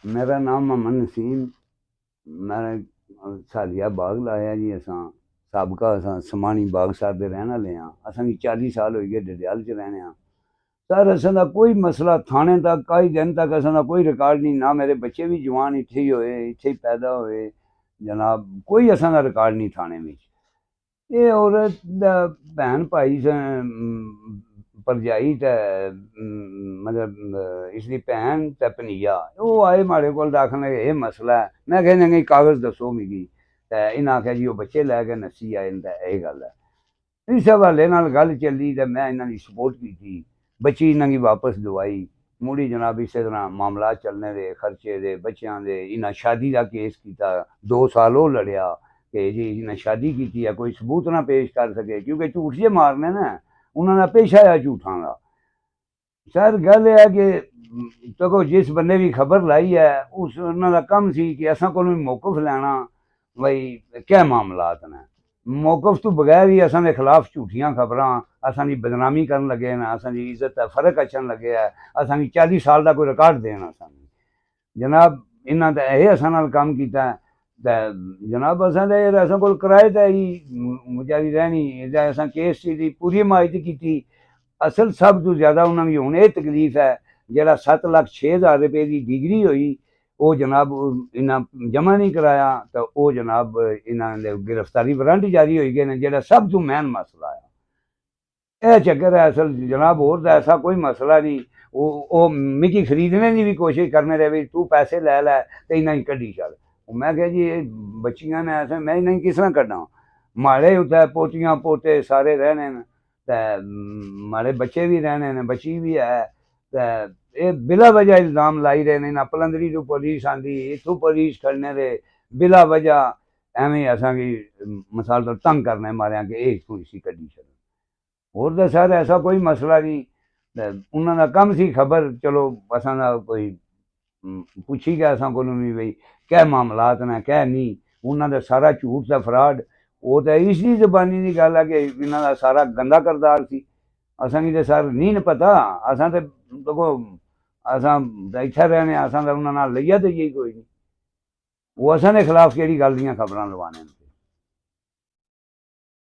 मेरा नाम मोहम्मद नसीम। मैं सालिया बाग लाया जी। सबका समानी बाग साहब के रहने वाले हाँ। असेंगी 40 साल हो गए डडियाल च रहने। सर असें दा कोई मसला थाने तक कई दिन तक असें दा कोई रिकॉर्ड नहीं ना। मेरे बच्चे भी जवान इत्थे ही होए, इत्थे ही पैदा होए जनाब। कोई असें दा रिकॉर्ड नहीं थाने में। ये औरत दा भैन भाई भरजाई ते मतलब इसकी भैन ते भनीजा वो आए माड़े कोल आखन लगे एह् मसला है। मैं कहा नहीं कागज दसो मिगी। ते इन्हें आखेआ जी वो बच्चे लैके नस्सी आए ते एह् गल्ल है। इस हवाले नाल गल चली ते मैं इन्हां दी सपोर्ट की। बच्ची इन्हां गी वापस दवाई। मुड़ी जनाब इस तरह मामला चलने दे खर्चे दे बच्चों दे इन्हें शादी का केस किया। 2 साल वो लड़िया कि जी इन्हें शादी की है, कोई सबूत ना पेश कर सके क्योंकि झूठ जे मारने ना उन्होंने पेशा है झूठां का। सर गल है कि तो जिस बंदे भी खबर लाई है उस उन्होंने कम सी कि असा को मौकफ लैना बई क्या मामलात ने। मौकफ तो बगैर ही असा के खिलाफ झूठियां खबर असा की बदनामी कर लगे ना, असा की इज्जत का फर्क अचन लगे है। असा की 40 साल का कोई रिकॉर्ड देना असा जनाब इन्हें तो यह असा नाल काम किया। जनाब असा को किराए ते ही मुजारी रहनी असा केस की पूरी हिमायत की। असल सब तो ज्यादा उन्होंने हूँ ये तकलीफ है जरा 7,06,000 रुपये की डिग्री हुई वो जनाब इन्हें जमा नहीं कराया तो वो जनाब इन्होंने गिरफ्तारी वारंट जारी हो गए जो सब तो मेन मसला है। यह चक्कर है असल जनाब। होर तो ऐसा कोई मसला नहीं। वो मिगी खरीदने की भी कोशिश करने रहे भी तू पैसे लै लै तो इन्हें कड्डी चल। मैं क्या जी बच्चियां ने ऐसे मैं इन्हें किस तरह कड्डा। माड़े उत्थे पोतियां पोते सारे रहने न ते माड़े बच्चे भी रहने न, बच्ची भी है। ते बिला वजह इल्जाम लाई रहे ने। पलंदरी तो पुलिस आंदी इतों पुलिस खड़ने दे बिला वजह एवं असांगी मिसाल तो तंग करने मारे कि इतों इसी कड्डी चलो। होर तो सर ऐसा कोई मसला नहीं। उन्होंने कम सी खबर चलो असा कोई पुछी गया असा को भी बई क्या मामलात ने क्या नहीं। उन्होंने सारा झूठ का फ्रॉड वो तो इसी जबानी की गल है कि इन्हों सारा गंदा करदार सी। असेंगी तो सर नहीं पता। असा तो देखो असा इत्थे रहने असा तो उन्होंने लिया तो यही कोई नहीं। वो असा के खिलाफ केड़ी गल दियां खबरां लवाने।